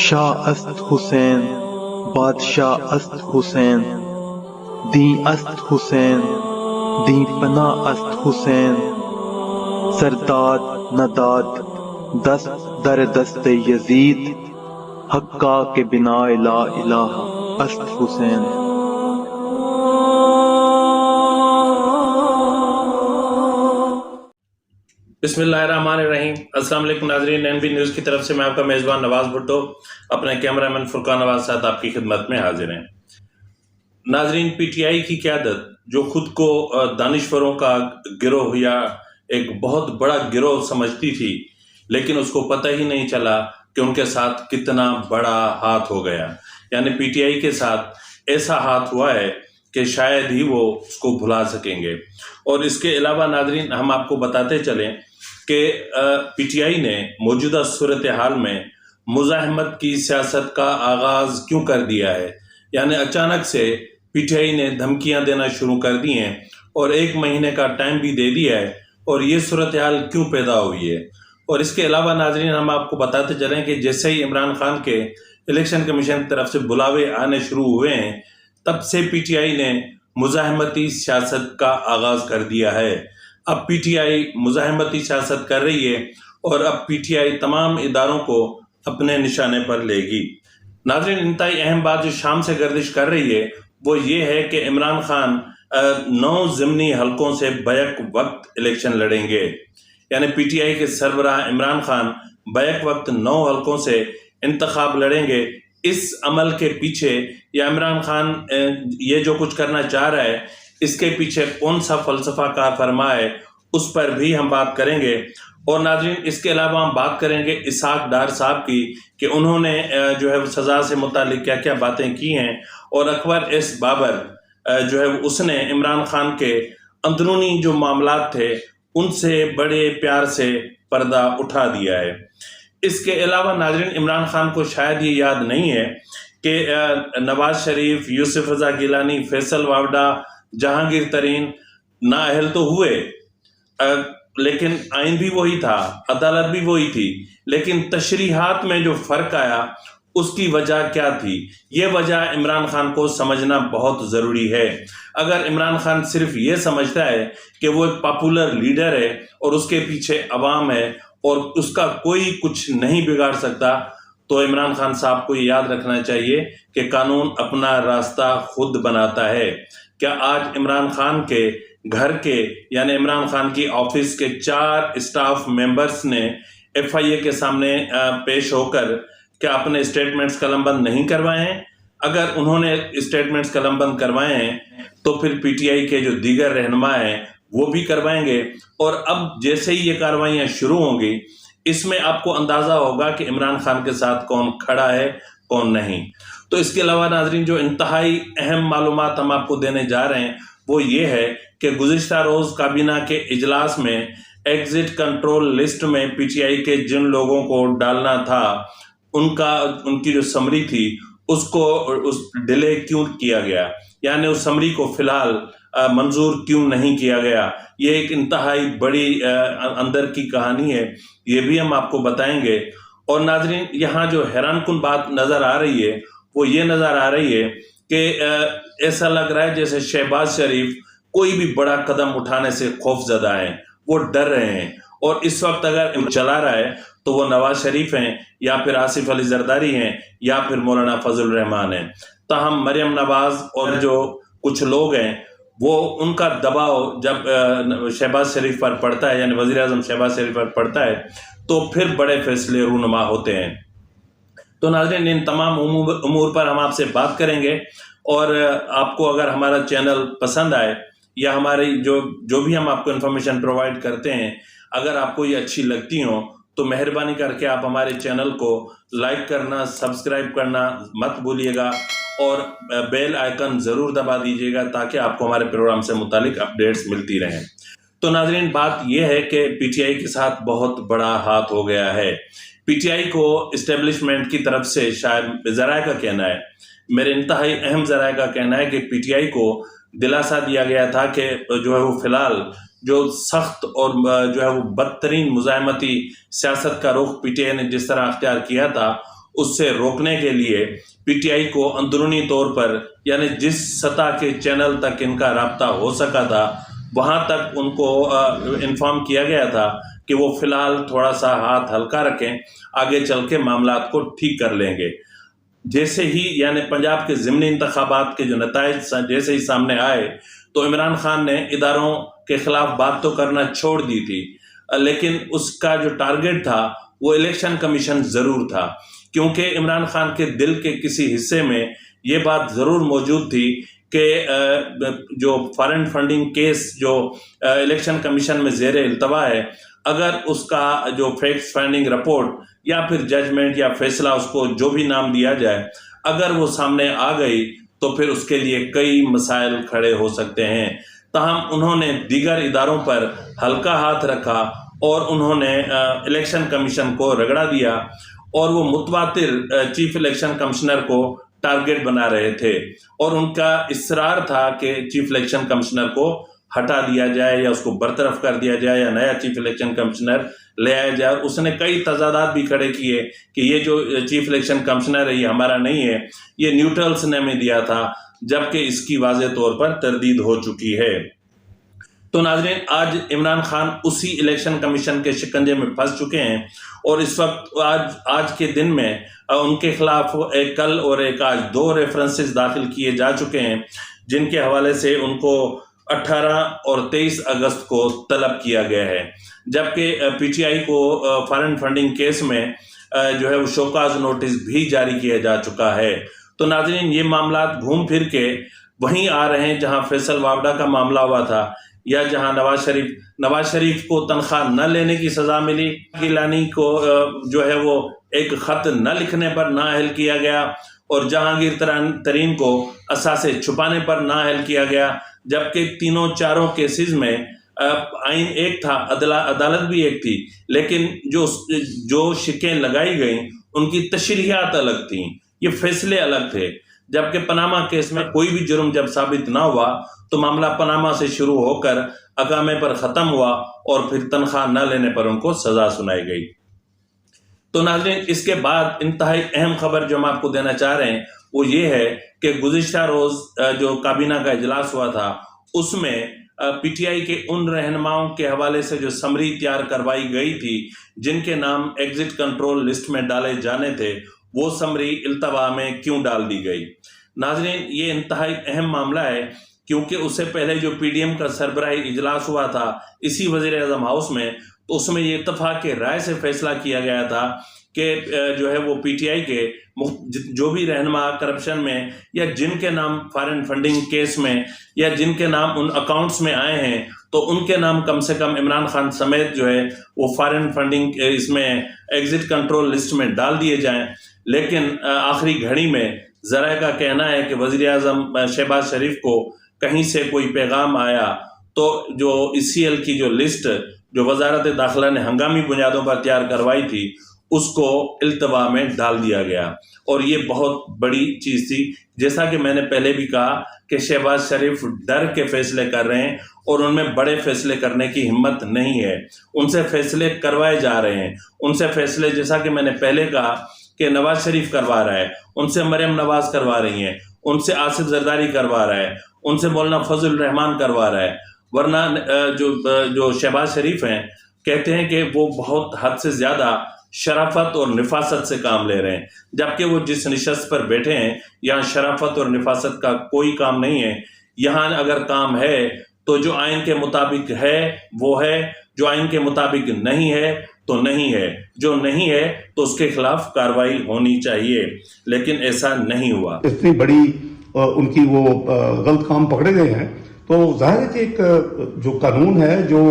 شاہ است حسین، بادشاہ است حسین، دین است حسین، دین پناہ است حسین، سرداد نداد دست در دست یزید، حقا کے بنا لا الہ است حسین۔ بسم اللہ الرحمن الرحیم۔ السلام علیکم ناظرین، این بی نیوز کی طرف سے میں آپ کا میزبان نواز بھٹو اپنے کیمرہ مین فرقان نواز ساتھ آپ کی خدمت میں حاضر ہیں۔ ناظرین، پی ٹی آئی کی قیادت جو خود کو دانشوروں کا گروہ یا ایک بہت بڑا گروہ سمجھتی تھی، لیکن اس کو پتہ ہی نہیں چلا کہ ان کے ساتھ کتنا بڑا ہاتھ ہو گیا۔ یعنی پی ٹی آئی کے ساتھ ایسا ہاتھ ہوا ہے کہ شاید ہی وہ اس کو بھلا سکیں گے۔ اور اس کے علاوہ ناظرین، ہم آپ کو بتاتے چلیں کہ پی ٹی آئی نے موجودہ صورتحال میں مزاحمت کی سیاست کا آغاز کیوں کر دیا ہے؟ یعنی اچانک سے پی ٹی آئی نے دھمکیاں دینا شروع کر دی ہیں اور 1 مہینے کا ٹائم بھی دے دیا ہے، اور یہ صورتحال کیوں پیدا ہوئی ہے؟ اور اس کے علاوہ ناظرین، ہم آپ کو بتاتے چلیں کہ جیسے ہی عمران خان کے الیکشن کمیشن کی طرف سے بلاوے آنے شروع ہوئے ہیں، تب سے پی ٹی آئی نے مزاحمتی سیاست کا آغاز کر دیا ہے۔ اب پی ٹی آئی مزاحمتی سیاست کر رہی ہے اور اب پی ٹی آئی تمام اداروں کو اپنے نشانے پر لے گی۔ ناظرین، انتہائی اہم بات جو شام سے گردش کر رہی ہے وہ یہ ہے کہ عمران خان 9 ضمنی حلقوں سے بیک وقت الیکشن لڑیں گے۔ یعنی پی ٹی آئی کے سربراہ عمران خان بیک وقت 9 حلقوں سے انتخاب لڑیں گے۔ اس عمل کے پیچھے یا عمران خان یہ جو کچھ کرنا چاہ رہا ہے، اس کے پیچھے کون سا فلسفہ کار فرما ہے، اس پر بھی ہم بات کریں گے۔ اور ناظرین، اس کے علاوہ ہم بات کریں گے اسحاق ڈار صاحب کی کہ انہوں نے جو ہے سزا سے متعلق کیا کیا باتیں کی ہیں، اور اکبر ایس بابر جو ہے اس نے عمران خان کے اندرونی جو معاملات تھے ان سے بڑے پیار سے پردہ اٹھا دیا ہے۔ اس کے علاوہ ناظرین، عمران خان کو شاید یہ یاد نہیں ہے کہ نواز شریف، یوسف رضا گیلانی، فیصل واوڈا، جہانگیر ترین نااہل تو ہوئے، لیکن آئین بھی وہی تھا، عدالت بھی وہی تھی، لیکن تشریحات میں جو فرق آیا اس کی وجہ کیا تھی؟ یہ وجہ عمران خان کو سمجھنا بہت ضروری ہے۔ اگر عمران خان صرف یہ سمجھتا ہے کہ وہ ایک پاپولر لیڈر ہے اور اس کے پیچھے عوام ہے اور اس کا کوئی کچھ نہیں بگاڑ سکتا، تو عمران خان صاحب کو یہ یاد رکھنا چاہیے کہ قانون اپنا راستہ خود بناتا ہے۔ کیا آج عمران خان کے گھر کے یعنی عمران خان کی آفس کے 4 اسٹاف ممبرز نے ایف آئی اے کے سامنے پیش ہو کر کیا اپنے اسٹیٹمنٹس قلم بند نہیں کروائے ہیں؟ اگر انہوں نے اسٹیٹمنٹس قلم بند کروائے ہیں تو پھر پی ٹی آئی کے جو دیگر رہنما ہیں وہ بھی کروائیں گے۔ اور اب جیسے ہی یہ کاروائیاں شروع ہوں گی، اس میں آپ کو اندازہ ہوگا کہ عمران خان کے ساتھ کون کھڑا ہے کون نہیں۔ تو اس کے علاوہ ناظرین، جو انتہائی اہم معلومات ہم آپ کو دینے جا رہے ہیں وہ یہ ہے کہ گزشتہ روز کابینہ کے اجلاس میں ایگزٹ کنٹرول لسٹ میں پی ٹی آئی کے جن لوگوں کو ڈالنا تھا ان کی جو سمری تھی اس کو ڈیلے کیوں کیا گیا، یعنی اس سمری کو فی الحال منظور کیوں نہیں کیا گیا؟ یہ ایک انتہائی بڑی اندر کی کہانی ہے، یہ بھی ہم آپ کو بتائیں گے۔ اور ناظرین، یہاں جو حیران کن بات نظر آ رہی ہے وہ یہ نظر آ رہی ہے کہ ایسا لگ رہا ہے جیسے شہباز شریف کوئی بھی بڑا قدم اٹھانے سے خوف زدہ ہیں، وہ ڈر رہے ہیں، اور اس وقت اگر چلا رہا ہے تو وہ نواز شریف ہیں یا پھر آصف علی زرداری ہیں یا پھر مولانا فضل الرحمان ہیں۔ تاہم مریم نواز اور جو کچھ لوگ ہیں وہ ان کا دباؤ جب شہباز شریف پر پڑتا ہے، یعنی وزیر اعظم شہباز شریف پر پڑتا ہے، تو پھر بڑے فیصلے رونما ہوتے ہیں۔ تو ناظرین، ان تمام امور پر ہم آپ سے بات کریں گے، اور آپ کو اگر ہمارا چینل پسند آئے یا ہماری جو بھی ہم آپ کو انفارمیشن پرووائڈ کرتے ہیں اگر آپ کو یہ اچھی لگتی ہوں تو مہربانی کر کے آپ ہمارے چینل کو لائک کرنا، سبسکرائب کرنا مت بھولیے گا، اور بیل آئیکن ضرور دبا دیجیے گا تاکہ آپ کو ہمارے پروگرام سے متعلق اپڈیٹس ملتی رہیں۔ تو ناظرین، بات یہ ہے کہ پی ٹی آئی کے ساتھ بہت بڑا ہاتھ ہو گیا ہے۔ پی ٹی آئی کو اسٹیبلشمنٹ کی طرف سے شاید ذرائع کا کہنا ہے، میرے انتہائی اہم ذرائع کا کہنا ہے کہ پی ٹی آئی کو دلاسا دیا گیا تھا کہ جو ہے وہ فی الحال جو سخت اور جو ہے وہ بدترین مزاحمتی سیاست کا رخ پی ٹی آئی نے جس طرح اختیار کیا تھا اس سے روکنے کے لیے پی ٹی آئی کو اندرونی طور پر یعنی جس سطح کے چینل تک ان کا رابطہ ہو سکا تھا وہاں تک ان کو انفارم کیا گیا تھا کہ وہ فی الحال تھوڑا سا ہاتھ ہلکا رکھیں، آگے چل کے معاملات کو ٹھیک کر لیں گے۔ جیسے ہی یعنی پنجاب کے ضمنی انتخابات کے جو نتائج جیسے ہی سامنے آئے تو عمران خان نے اداروں کے خلاف بات تو کرنا چھوڑ دی تھی، لیکن اس کا جو ٹارگٹ تھا وہ الیکشن کمیشن ضرور تھا، کیونکہ عمران خان کے دل کے کسی حصے میں یہ بات ضرور موجود تھی کہ جو فارن فنڈنگ کیس جو الیکشن کمیشن میں زیر التوا ہے، اگر اس کا جو فیکٹ فائنڈنگ رپورٹ یا پھر ججمنٹ یا فیصلہ، اس کو جو بھی نام دیا جائے، اگر وہ سامنے آ گئی تو پھر اس کے لیے کئی مسائل کھڑے ہو سکتے ہیں۔ تاہم انہوں نے دیگر اداروں پر ہلکا ہاتھ رکھا اور انہوں نے الیکشن کمیشن کو رگڑا دیا، اور وہ متواتر چیف الیکشن کمشنر کو ٹارگٹ بنا رہے تھے، اور ان کا اصرار تھا کہ چیف الیکشن کمشنر کو ہٹا دیا جائے یا اس کو برطرف کر دیا جائے یا نیا چیف الیکشن کمشنر لے آیا جائے۔ اس نے کئی تضادات بھی کھڑے کیے کہ یہ جو چیف الیکشن کمشنر ہے یہ ہمارا نہیں ہے، یہ نیوٹرلز نے ہمیں دیا تھا، جبکہ اس کی واضح طور پر تردید ہو چکی ہے۔ تو ناظرین، آج عمران خان اسی الیکشن کمیشن کے شکنجے میں پھنس چکے ہیں، اور اس وقت آج کے دن میں ان کے خلاف ایک کل اور ایک آج 2 ریفرنسز داخل کیے جا چکے ہیں، جن کے حوالے سے ان کو 18 اور 23 اگست کو طلب کیا گیا ہے، جبکہ پی ٹی آئی کو فارن فنڈنگ کیس میں جو ہے وہ شوکاز نوٹس بھی جاری کیا جا چکا ہے۔ تو ناظرین، یہ معاملات گھوم پھر کے وہیں آ رہے ہیں جہاں فیصل وابڈا کا معاملہ ہوا تھا، یا جہاں نواز شریف کو تنخواہ نہ لینے کی سزا ملی، گیلانی کو جو ہے وہ ایک خط نہ لکھنے پر نااہل کیا گیا، اور جہانگیر ترین کو اثاثے چھپانے پر نااہل کیا گیا، جبکہ تینوں چاروں کیسز میں آئین ایک تھا، عدالت بھی ایک تھی، لیکن جو شکیں لگائی گئیں ان کی تشریحات الگ تھیں، یہ فیصلے الگ تھے۔ جبکہ پاناما کیس میں کوئی بھی جرم جب ثابت نہ ہوا تو معاملہ پاناما سے شروع ہو کر اقامے پر ختم ہوا، اور پھر تنخواہ نہ لینے پر ان کو سزا سنائی گئی۔ تو ناظرین، اس کے بعد انتہائی اہم خبر جو ہم آپ کو دینا چاہ رہے ہیں وہ یہ ہے کہ گزشتہ روز جو کابینہ کا اجلاس ہوا تھا اس میں پی ٹی آئی کے ان رہنماؤں کے حوالے سے جو سمری تیار کروائی گئی تھی جن کے نام ایگزٹ کنٹرول لسٹ میں ڈالے جانے تھے، وہ سمری التوا میں کیوں ڈال دی گئی؟ ناظرین، یہ انتہائی اہم معاملہ ہے، کیونکہ اس سے پہلے جو پی ڈی ایم کا سربراہی اجلاس ہوا تھا اسی وزیر اعظم ہاؤس میں، تو اس میں یہ اتفاق کے رائے سے فیصلہ کیا گیا تھا کہ جو ہے وہ پی ٹی آئی کے جو بھی رہنما کرپشن میں یا جن کے نام فارن فنڈنگ کیس میں یا جن کے نام ان اکاؤنٹس میں آئے ہیں، تو ان کے نام کم سے کم عمران خان سمیت جو ہے وہ فارن فنڈنگ اس میں ایگزٹ کنٹرول لسٹ میں ڈال دیے جائیں۔ لیکن آخری گھڑی میں ذرائع کا کہنا ہے کہ وزیر اعظم شہباز شریف کو کہیں سے کوئی پیغام آیا تو جو ای سی ایل کی جو لسٹ جو وزارت داخلہ نے ہنگامی بنیادوں پر تیار کروائی تھی اس کو التوا میں ڈال دیا گیا، اور یہ بہت بڑی چیز تھی۔ جیسا کہ میں نے پہلے بھی کہا کہ شہباز شریف ڈر کے فیصلے کر رہے ہیں، اور ان میں بڑے فیصلے کرنے کی ہمت نہیں ہے، ان سے فیصلے کروائے جا رہے ہیں، ان سے فیصلے جیسا کہ میں نے پہلے کہا کہ نواز شریف کروا رہا ہے، ان سے مریم نواز کروا رہی ہیں، ان سے آصف زرداری کروا رہا ہے، ان سے مولانا فضل الرحمان کروا رہا ہے، ورنہ جو شہباز شریف ہیں کہتے ہیں کہ وہ بہت حد سے زیادہ شرافت اور نفاست سے کام لے رہے ہیں، جبکہ وہ جس نشست پر بیٹھے ہیں یہاں شرافت اور نفاست کا کوئی کام نہیں ہے۔ یہاں اگر کام ہے تو جو آئین کے مطابق ہے وہ ہے، جو آئین کے مطابق نہیں ہے تو نہیں ہے، جو نہیں ہے تو اس کے خلاف کارروائی ہونی چاہیے، لیکن ایسا نہیں ہوا۔ اتنی بڑی ان کی وہ غلط کام پکڑے گئے ہیں تو ظاہر ہے کہ ایک جو قانون ہے جو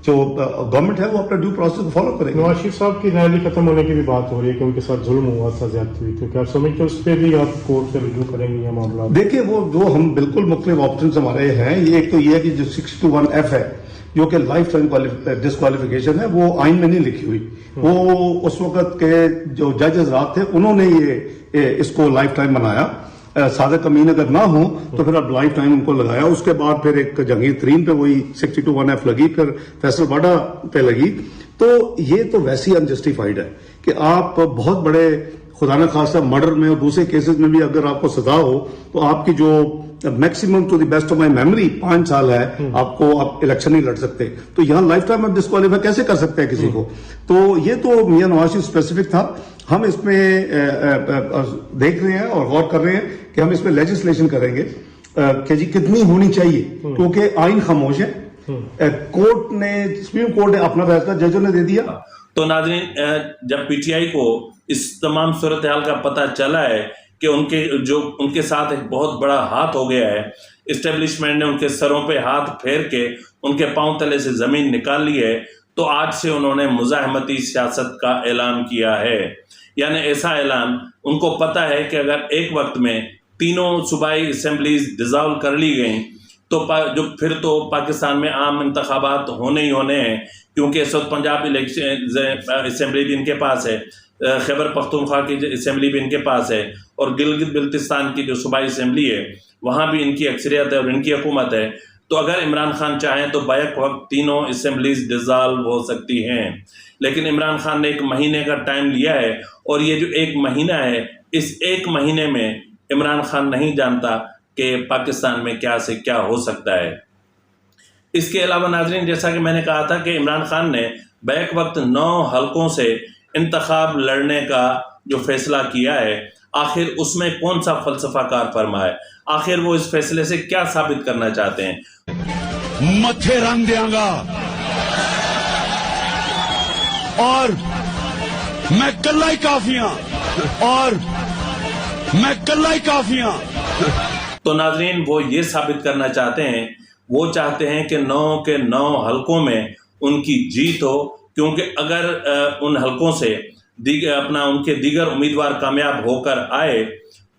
گورنمنٹ ہے وہ اپنا ڈیو پروسیس کو فالو کرے گا۔ نواز شریف صاحب کی نااہلی ختم ہونے کی بھی بات ہو رہی ہے کہ ان کے ساتھ ظلم ہوا تھا، زیادتی ہوئی، کیونکہ آپ سمجھتے اس پہ بھی آپ کورٹ سے رجوع کریں گے یہ معاملہ؟ دیکھیے، وہ جو ہم بالکل مختلف آپشنز ہمارے ہیں، یہ ایک تو یہ ہے کہ جو 621F ہے جو کہ لائف ٹائم ڈسکوالیفیکیشن ہے، وہ آئین میں نہیں لکھی ہوئی، وہ اس وقت کے جو جج حضرات تھے انہوں نے یہ اس کو لائف ٹائم بنایا۔ صادق امین اگر نہ ہو تو پھر اب لائف ٹائم ان کو لگایا، اس کے بعد پھر ایک جہانگیر ترین پہ وہی 621F لگی، پھر فیصل واڈا پہ لگی۔ تو یہ تو ویسی انجسٹیفائڈ ہے کہ آپ بہت بڑے خدا نہ خاصہ مرڈر میں اور دوسرے کیسز میں بھی اگر آپ کو سزا ہو تو آپ کی جو maximum to the best of my memory 5 سال ہے، آپ الیکشن نہیں لڑ سکتے. تو یہاں لائف ٹائم آپ ڈسکوالیفائی کیسے کر سکتے ہیں کسی کو؟ تو یہ تو میاں نواز شریف اسپیسیفک تھا. ہم اس میں دیکھ رہے ہیں اور غور کر رہے ہیں کہ ہم اس میں لیجسلیشن کریں گے کہ جی کتنی ہونی چاہیے، کیونکہ آئین خاموش ہے. کورٹ نے، سپریم کورٹ نے اپنا فیصلہ ججوں نے دے دیا. تو ناظرین، جب پی ٹی آئی کو اس تمام صورتحال کا پتہ چلا ہے کہ ان کے ساتھ ایک بہت بڑا ہاتھ ہو گیا ہے، اسٹیبلشمنٹ نے ان کے سروں پہ ہاتھ پھیر کے ان کے پاؤں تلے سے زمین نکال لی ہے، تو آج سے انہوں نے مزاحمتی سیاست کا اعلان کیا ہے. یعنی ایسا اعلان، ان کو پتہ ہے کہ اگر ایک وقت میں تینوں صوبائی اسمبلیز ڈیزالو کر لی گئیں تو پھر تو پاکستان میں عام انتخابات ہونے ہی ہونے ہیں، کیونکہ اس وقت پنجاب اسمبلی بھی ان کے پاس ہے، خیبر پختونخوا کی اسمبلی بھی ان کے پاس ہے، اور گلگت بلتستان کی جو صوبائی اسمبلی ہے وہاں بھی ان کی اکثریت ہے اور ان کی حکومت ہے. تو اگر عمران خان چاہیں تو بیک وقت تینوں اسمبلیز ڈیزالو ہو سکتی ہیں. لیکن عمران خان نے 1 مہینے کا ٹائم لیا ہے، اور یہ جو 1 مہینہ ہے، اس 1 مہینے میں عمران خان نہیں جانتا کہ پاکستان میں کیا سے کیا ہو سکتا ہے. اس کے علاوہ ناظرین، جیسا کہ میں نے کہا تھا کہ عمران خان نے بیک وقت 9 حلقوں سے انتخاب لڑنے کا جو فیصلہ کیا ہے، آخر اس میں کون سا فلسفہ کار فرما ہے؟ آخر وہ اس فیصلے سے کیا ثابت کرنا چاہتے ہیں؟ متھے رنگ دیاں گا اور میں کلا ہی کافیاں، اور میں کلا ہی کافیاں. تو ناظرین، وہ یہ ثابت کرنا چاہتے ہیں، وہ چاہتے ہیں کہ 9 کے 9 حلقوں میں ان کی جیت ہو، کیونکہ اگر ان حلقوں سے ان کے دیگر امیدوار کامیاب ہو کر آئے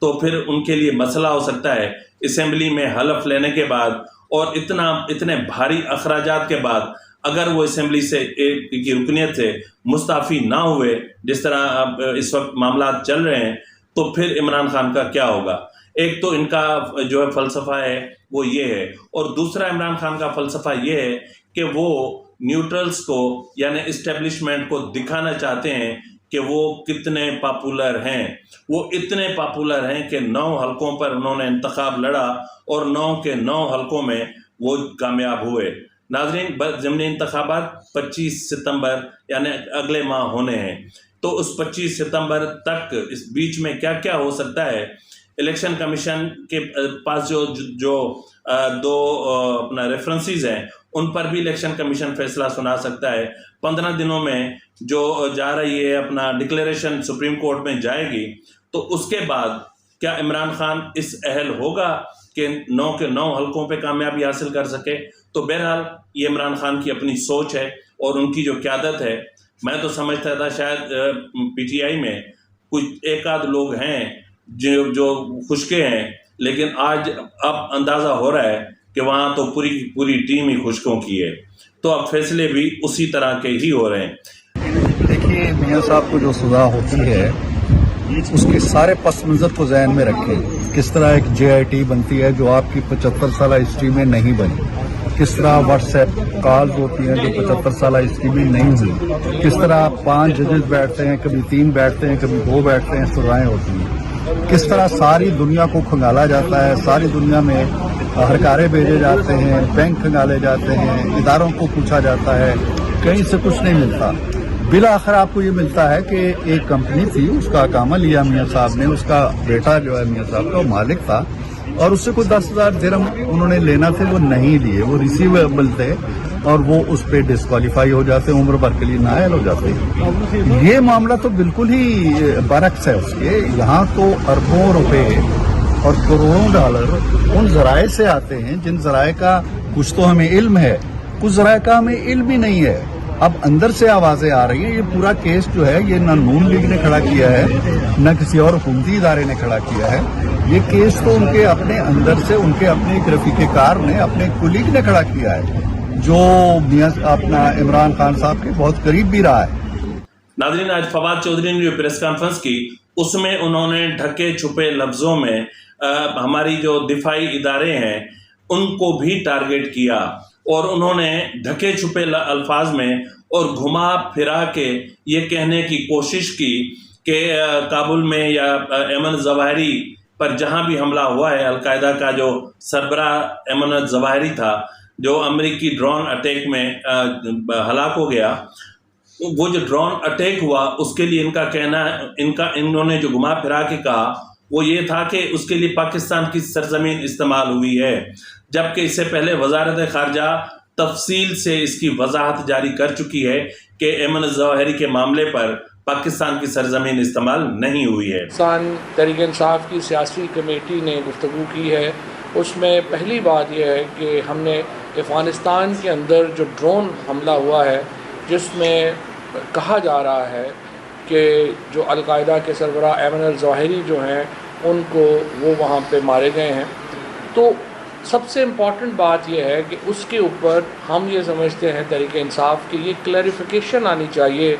تو پھر ان کے لیے مسئلہ ہو سکتا ہے. اسمبلی میں حلف لینے کے بعد اور اتنے بھاری اخراجات کے بعد اگر وہ اسمبلی سے کی رکنیت سے مستعفی نہ ہوئے، جس طرح اس وقت معاملات چل رہے ہیں، تو پھر عمران خان کا کیا ہوگا؟ ایک تو ان کا جو ہے فلسفہ ہے وہ یہ ہے، اور دوسرا عمران خان کا فلسفہ یہ ہے کہ وہ نیوٹرلز کو یعنی اسٹیبلشمنٹ کو دکھانا چاہتے ہیں کہ وہ کتنے پاپولر ہیں. وہ اتنے پاپولر ہیں کہ 9 حلقوں پر انہوں نے انتخاب لڑا اور 9 کے 9 حلقوں میں وہ کامیاب ہوئے. ناظرین، ضمنی انتخابات 25 ستمبر یعنی اگلے ماہ ہونے ہیں. تو اس 25 ستمبر تک اس بیچ میں کیا کیا ہو سکتا ہے؟ الیکشن کمیشن کے پاس جو 2 اپنا ریفرنسز ہیں، ان پر بھی الیکشن کمیشن فیصلہ سنا سکتا ہے. 15 دنوں میں جو جا رہی ہے اپنا ڈکلیریشن سپریم کورٹ میں جائے گی، تو اس کے بعد کیا عمران خان اس اہل ہوگا کہ 9 کے 9 حلقوں پہ کامیابی حاصل کر سکے؟ تو بہرحال یہ عمران خان کی اپنی سوچ ہے اور ان کی جو قیادت ہے. میں تو سمجھتا تھا شاید پی ٹی آئی میں کچھ 1 آدھ لوگ ہیں جو خشکے ہیں، لیکن اب اندازہ ہو رہا ہے کہ وہاں تو پوری ٹیم ہی خشکوں کی ہے. تو اب فیصلے بھی اسی طرح کے ہی ہو رہے ہیں. دیکھیے، میاں صاحب کو جو سزا ہوتی ہے اس کے سارے پس منظر کو ذہن میں رکھیں. کس طرح ایک جے آئی ٹی بنتی ہے جو آپ کی 75 سالہ ہسٹری میں نہیں بنی، کس طرح واٹس ایپ کالز ہوتی ہیں جو 75 سالہ ہسٹری میں نہیں ہوئی، کس طرح 5 ججز بیٹھتے ہیں، کبھی 3 بیٹھتے ہیں، کبھی 2 بیٹھتے ہیں، سزائیں ہوتی ہیں. کس طرح ساری دنیا کو کھنگالا جاتا ہے، ساری دنیا میں ہرکارے بھیجے جاتے ہیں، بینک کھنگالے جاتے ہیں، اداروں کو پوچھا جاتا ہے، کہیں سے کچھ نہیں ملتا. بالآخر آپ کو یہ ملتا ہے کہ ایک کمپنی تھی، اس کا اقامہ لیا میاں صاحب نے، اس کا بیٹا جو ہے میاں صاحب کا وہ مالک تھا، اور اس سے کوئی 10,000 درہم انہوں نے لینا تھے، وہ نہیں لیے، وہ ریسیویبل تھے، اور وہ اس پہ ڈسکوالیفائی ہو جاتے، عمر بھر کے لیے نااہل ہو جاتے. یہ معاملہ تو بالکل ہی برعکس ہے اس کے. یہاں تو اربوں روپے اور کروڑوں ڈالر ان ذرائع سے آتے ہیں جن ذرائع کا کچھ تو ہمیں علم ہے، کچھ ذرائع کا ہمیں علم ہی نہیں ہے. اب اندر سے آوازیں آ رہی ہیں. یہ پورا کیس جو ہے یہ نہ نون لیگ نے کھڑا کیا ہے نہ کسی اور حکومتی ادارے نے کھڑا کیا ہے. یہ کیس تو ان کے اپنے اندر سے ان کے اپنے ایک رفیق کار نے، اپنے کولیگ نے کھڑا کیا ہے، جو اپنا عمران خان صاحب کے بہت قریب بھی رہا ہے. ناظرین، آج فواد چودھری نے جو پریس کانفرنس کی، اس میں انہوں نے ڈھکے چھپے لفظوں میں ہماری جو دفاعی ادارے ہیں ان کو بھی ٹارگٹ کیا، اور انہوں نے ڈھکے چھپے الفاظ میں اور گھما پھرا کے یہ کہنے کی کوشش کی کہ کابل میں یا ایمن الظواہری پر جہاں بھی حملہ ہوا ہے، القاعدہ کا جو سربراہ ایمن الظواہری تھا جو امریکی ڈرون اٹیک میں ہلاک ہو گیا، وہ جو ڈرون اٹیک ہوا اس کے لیے ان کا کہنا انہوں نے جو گھما پھرا کے کہا وہ یہ تھا کہ اس کے لیے پاکستان کی سرزمین استعمال ہوئی ہے، جبکہ اس سے پہلے وزارت خارجہ تفصیل سے اس کی وضاحت جاری کر چکی ہے کہ ایمن الظواہری کے معاملے پر پاکستان کی سرزمین استعمال نہیں ہوئی ہے۔ پاکستان تحریک انصاف کی سیاسی کمیٹی نے گفتگو کی ہے، اس میں پہلی بات یہ ہے کہ ہم نے افغانستان کے اندر جو ڈرون حملہ ہوا ہے جس میں کہا جا رہا ہے کہ جو القاعدہ کے سربراہ ایمن الظواہری جو ہیں ان کو وہ وہاں پہ مارے گئے ہیں، تو سب سے امپورٹنٹ بات یہ ہے کہ اس کے اوپر ہم یہ سمجھتے ہیں تحریک انصاف کہ یہ کلیریفیکیشن آنی چاہیے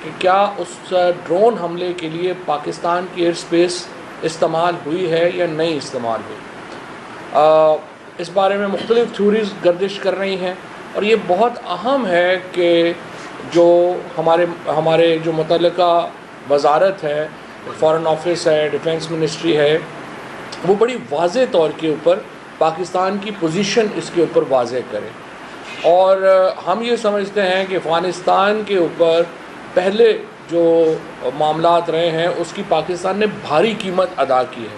کہ کیا اس ڈرون حملے کے لیے پاکستان کی ایئر سپیس استعمال ہوئی ہے یا نہیں استعمال ہوئی۔ اس بارے میں مختلف تھیوریز گردش کر رہی ہیں، اور یہ بہت اہم ہے کہ جو ہمارے جو متعلقہ وزارت ہے، فارن آفس ہے، ڈیفنس منسٹری ہے، وہ بڑی واضح طور کے اوپر پاکستان کی پوزیشن اس کے اوپر واضح کرے۔ اور ہم یہ سمجھتے ہیں کہ افغانستان کے اوپر پہلے جو معاملات رہے ہیں اس کی پاکستان نے بھاری قیمت ادا کی ہے۔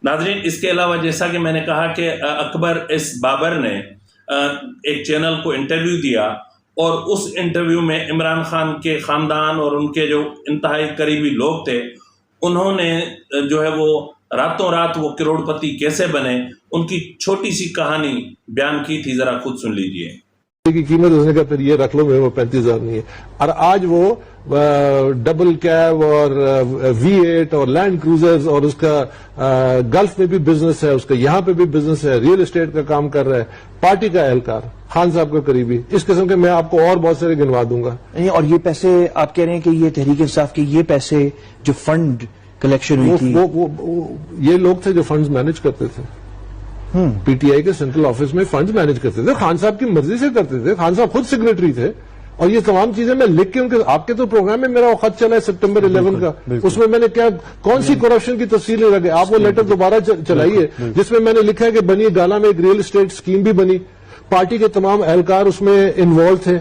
ناظرین، اس کے علاوہ جیسا کہ میں نے کہا کہ اکبر ایس بابر نے ایک چینل کو انٹرویو دیا، اور اس انٹرویو میں عمران خان کے خاندان اور ان کے جو انتہائی قریبی لوگ تھے انہوں نے جو ہے وہ راتوں رات وہ کروڑ پتی کیسے بنے ان کی چھوٹی سی کہانی بیان کی تھی، ذرا خود سن لیجئے۔ کی قیمت اس نے کہا پھر یہ رکھ لو، وہ 35,000 نہیں ہے، اور آج وہ ڈبل کیب اور V8 اور لینڈ کروزرز اور اس کا گلف میں بھی بزنس ہے، اس کا یہاں پہ بھی بزنس ہے، ریئل اسٹیٹ کا کام کر رہا ہے، پارٹی کا اہلکار، خان صاحب کا قریبی، اس قسم کے میں آپ کو اور بہت سارے گنوا دوں گا۔ اور یہ پیسے آپ کہہ رہے ہیں کہ یہ تحریک انصاف کے یہ پیسے جو فنڈ کلیکشن ہوئی تھی، یہ لوگ تھے جو فنڈز مینج کرتے تھے، پی ٹی آئی کے سینٹرل آفس میں فنڈز مینج کرتے تھے، خان صاحب کی مرضی سے کرتے تھے، خان صاحب خود سیکرٹری تھے، اور یہ تمام چیزیں میں لکھ کے ان کے، آپ کے تو پروگرام میں میرا وہ خط چلا ہے سپٹمبر 11 کا، اس میں نے کیا کون سی کرپشن کی تفصیل نہیں لگے، آپ وہ لیٹر دوبارہ چلائیے جس میں میں نے لکھا ہے کہ بنی گالا میں ایک ریئل اسٹیٹ اسکیم بھی بنی، پارٹی کے تمام اہلکار اس میں انوالو تھے،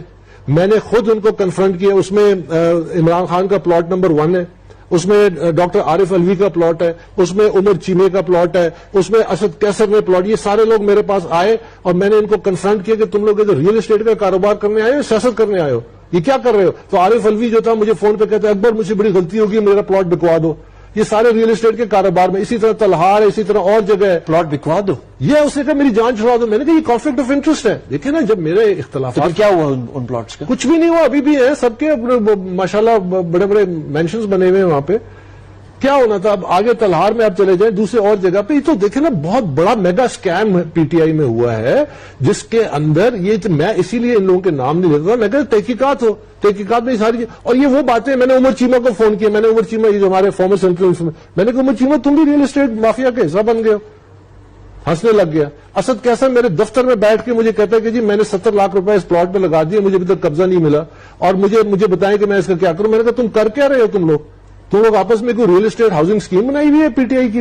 میں نے خود ان کو کنفرنٹ کیا، اس میں عمران خان کا پلاٹ نمبر 1 ہے، اس میں ڈاکٹر عارف الوی کا پلاٹ ہے، اس میں عمر چیمے کا پلاٹ ہے، اس میں اسد کیسر نے پلاٹ، یہ سارے لوگ میرے پاس آئے اور میں نے ان کو کنفرنٹ کیا کہ تم لوگ ادھر ریئل اسٹیٹ کا کاروبار کرنے آئے ہو، سیاست کرنے آئے ہو، یہ کیا کر رہے ہو؟ تو عارف الوی جو تھا مجھے فون پہ کہتا ہے اکبر مجھ سے بڑی غلطی ہوگی، میرا پلاٹ بکوا دو، یہ سارے ریئل اسٹیٹ کے کاروبار میں، اسی طرح تلہار ہے، اسی طرح اور جگہ ہے، پلاٹ بکوا دو، یہ اس نے کہا میری جان چھڑا دو، میں نے کہا یہ کانفلکٹ آف انٹرسٹ ہے، دیکھیں نا جب میرے اختلافات، کیا ہوا ان پلاٹس کا؟ کچھ بھی نہیں ہوا، ابھی بھی ہے سب کے ماشاءاللہ بڑے بڑے مینشنز بنے ہوئے ہیں وہاں پہ، کیا ہونا تھا؟ اب آگے تلہار میں آپ چلے جائیں دوسرے اور جگہ پہ، یہ تو دیکھیں نا بہت بڑا mega scheme P T I میں ہوا ہے، جس کے اندر یہ میں اسی لیے ان لوگوں کے نام نہیں لیتا تھا، میں کہتا تحقیقات ہو، تحقیقات میں ساری، اور یہ وہ باتیں میں نے عمر چیمہ کو فون کیا، میں نے عمر چیمہ یہ جو ہمارے فارمر سینٹرل میں نے کہا عمر چیمہ تم بھی ریئل اسٹیٹ مافیا کا حصہ بن گئے ہو، ہنسنے لگ گیا۔ اسد کیسر میرے دفتر میں بیٹھ کے مجھے کہتا ہے کہ جی میں نے 70 لاکھ روپے اس پلاٹ پہ لگا دیے، مجھے ابھی تک قبضہ نہیں ملا، اور مجھے بتائیں کہ میں اس کا کیا کروں۔ میں نے کہا تم کر کیا رہے ہو تم لوگ آپس میں کوئی ریئل اسٹیٹ ہاؤسنگ اسکیم بنائی ہوئی ہے پی ٹی آئی کی،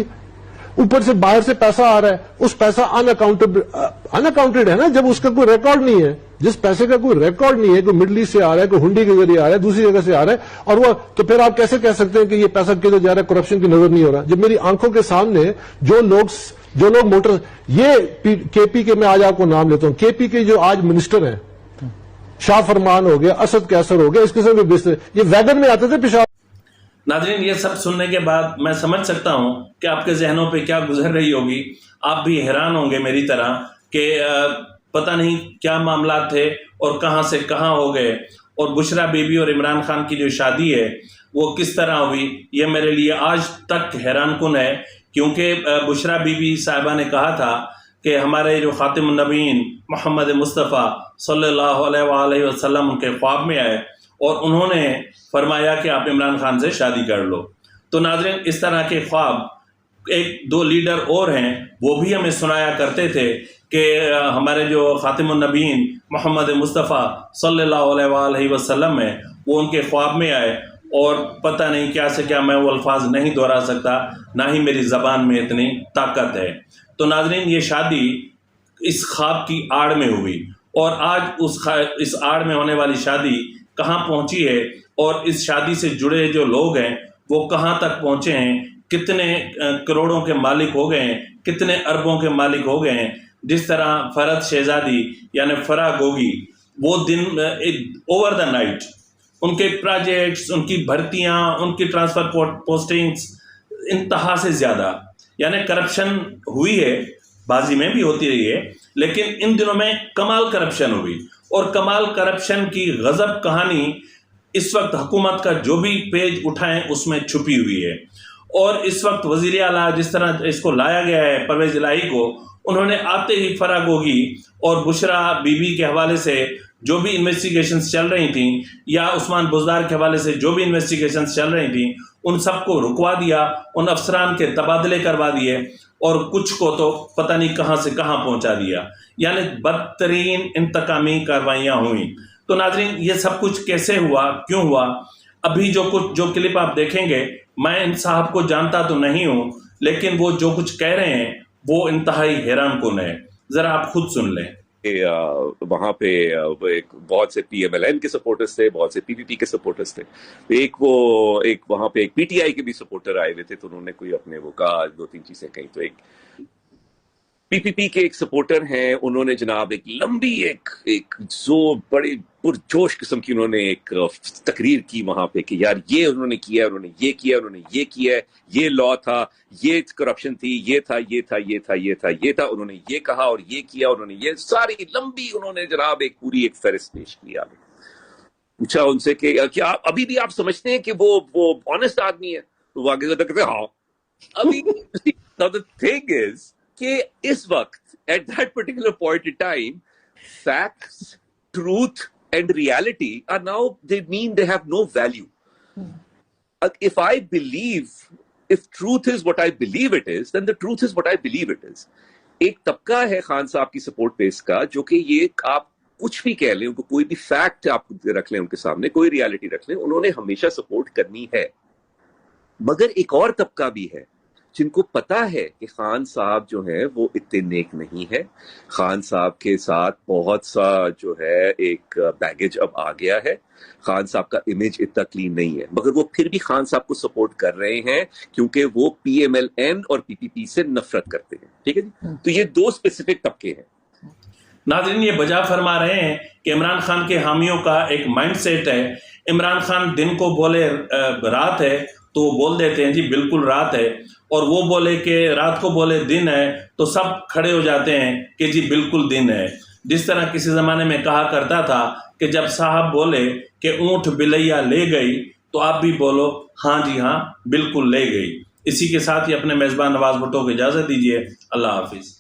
اوپر سے باہر سے پیسہ آ رہا ہے، اس پیسہ ان اکاؤنٹڈ ہے نا، جب اس کا کوئی ریکارڈ نہیں ہے، جس پیسے کا کوئی ریکارڈ نہیں ہے، کوئی مڈل ایسٹ سے آ رہا ہے، کوئی ہنڈی کے ذریعے آ رہا ہے، دوسری جگہ سے آ رہا ہے، اور وہ تو پھر آپ کیسے کہہ سکتے ہیں کہ یہ پیسہ کدھر جا رہا ہے، کرپشن کی نظر نہیں ہو رہا، جب میری آنکھوں کے سامنے جو لوگ موٹر، یہ کے پی کے، میں آج آپ کو نام لیتا ہوں، کے پی کے جو آج منسٹر ہیں، شاہ فرمان ہو گیا، اسد کیسر ہو گیا، اس قسم کے بستر، یہ ویگن میں آتے تھے پشاور۔ ناظرین، یہ سب سننے کے بعد میں سمجھ سکتا ہوں کہ آپ کے ذہنوں پہ کیا گزر رہی ہوگی، آپ بھی حیران ہوں گے میری طرح کہ پتہ نہیں کیا معاملات تھے اور کہاں سے کہاں ہو گئے، اور بشرا بی بی اور عمران خان کی جو شادی ہے وہ کس طرح ہوئی، یہ میرے لیے آج تک حیران کن ہے، کیونکہ بشرا بی بی صاحبہ نے کہا تھا کہ ہمارے جو خاتم النبیین محمد مصطفیٰ صلی اللہ علیہ وآلہ وسلم ان کے خواب میں آئے اور انہوں نے فرمایا کہ آپ عمران خان سے شادی کر لو۔ تو ناظرین، اس طرح کے خواب ایک دو لیڈر اور ہیں وہ بھی ہمیں سنایا کرتے تھے کہ ہمارے جو خاتم النبیین محمد مصطفیٰ صلی اللہ علیہ وآلہ وسلم ہیں وہ ان کے خواب میں آئے اور پتہ نہیں کیا سے کیا، میں وہ الفاظ نہیں دہرا سکتا، نہ ہی میری زبان میں اتنی طاقت ہے۔ تو ناظرین، یہ شادی اس خواب کی آڑ میں ہوئی، اور آج اس آڑ میں ہونے والی شادی کہاں پہنچی ہے، اور اس شادی سے جڑے جو لوگ ہیں وہ کہاں تک پہنچے ہیں، کتنے کروڑوں کے مالک ہو گئے ہیں، کتنے اربوں کے مالک ہو گئے ہیں۔ جس طرح فرحت شہزادی یعنی فرح گوگی، وہ دن اوور دا نائٹ ان کے پروجیکٹس، ان کی بھرتیاں، ان کی ٹرانسفر پوسٹنگز انتہا سے زیادہ، یعنی کرپشن ہوئی ہے، بازی میں بھی ہوتی رہی ہے، لیکن ان دنوں میں کمال کرپشن ہوئی، اور کمال کرپشن کی غضب کہانی اس وقت حکومت کا جو بھی پیج اٹھائیں اس میں چھپی ہوئی ہے۔ اور اس وقت وزیر اعلیٰ جس طرح اس کو لایا گیا ہے پرویز الہی کو، انہوں نے آتے ہی فرح گوگی اور بشرا بی بی کے حوالے سے جو بھی انویسٹیگیشنز چل رہی تھیں، یا عثمان بزدار کے حوالے سے جو بھی انویسٹیگیشنز چل رہی تھیں، ان سب کو رکوا دیا، ان افسران کے تبادلے کروا دیے، اور کچھ کو تو پتہ نہیں کہاں سے کہاں پہنچا دیا، یعنی بدترین انتقامی کاروائیاں ہوئیں۔ تو ناظرین، یہ سب کچھ کیسے ہوا، کیوں ہوا؟ ابھی جو کلپ آپ دیکھیں گے، میں ان صاحب کو جانتا تو نہیں ہوں، لیکن وہ جو کچھ کہہ رہے ہیں وہ انتہائی حیران کن ہے، ذرا آپ خود سن لیں۔ وہاں پہ ایک بہت سے پی ایم ایل این کے سپورٹرز تھے، بہت سے پی پی پی کے سپورٹرز تھے، ایک وہاں پہ ایک پی ٹی آئی کے بھی سپورٹر آئے ہوئے تھے، تو انہوں نے کوئی اپنے وہ کہا 2-3 چیزیں کہیں۔ تو ایک پی پی پی کے ایک سپورٹر ہیں، انہوں نے جناب ایک لمبی ایک بڑی پرجوش قسم کی انہوں نے ایک تقریر کی وہاں پہ کہ یار یہ انہوں نے کیا، انہوں نے یہ کیا، انہوں نے یہ کیا ہے، یہ لا تھا، یہ کرپشن تھی، یہ تھا، یہ تھا، یہ تھا، یہ تھا، یہ تھا، انہوں نے یہ کہا اور یہ کیا، انہوں نے یہ ساری لمبی انہوں نے جناب ایک پوری ایک فہرست پیش کیا۔ پوچھا ان سے کہ کیا ابھی بھی آپ سمجھتے ہیں کہ وہ آنےسٹ آدمی ہے؟ تو وہ آگے سے کہتے ہیں ہاں۔ ابھی the thing is کہ اس وقت at that particular point in time facts, truth and reality are now, they mean they have no value. If I believe, if truth is what I believe it is, then the truth is what I believe it is. ایک طبقہ ہے خان صاحب کی support بیس کا جو کہ یہ آپ کچھ بھی کہہ لیں، ان کو کوئی بھی فیکٹ آپ رکھ لیں ان کے سامنے، کوئی ریالٹی رکھ لیں، انہوں نے ہمیشہ سپورٹ کرنی ہے۔ مگر ایک اور طبقہ بھی ہے جن کو پتا ہے کہ خان صاحب جو ہیں وہ اتنے نیک نہیں ہے، خان صاحب کے ساتھ بہت سا جو ہے ایک بیگیج اب آ گیا ہے، خان صاحب کا امیج اتنا کلین نہیں ہے، مگر وہ پھر بھی خان صاحب کو سپورٹ کر رہے ہیں کیونکہ وہ پی ایم ایل این اور پی پی پی سے نفرت کرتے ہیں۔ ٹھیک ہے جی، تو یہ 2 اسپیسیفک طبقے ہیں۔ ناظرین، یہ بجا فرما رہے ہیں کہ عمران خان کے حامیوں کا ایک مائنڈ سیٹ ہے، عمران خان دن کو بولے رات ہے تو وہ بول دیتے ہیں جی بالکل رات ہے، اور وہ بولے کہ رات کو بولے دن ہے تو سب کھڑے ہو جاتے ہیں کہ جی بالکل دن ہے۔ جس طرح کسی زمانے میں کہا کرتا تھا کہ جب صاحب بولے کہ اونٹ بلیا لے گئی تو آپ بھی بولو ہاں جی ہاں بالکل لے گئی۔ اسی کے ساتھ ہی اپنے میزبان نواز بھٹو کو اجازت دیجیے، اللہ حافظ۔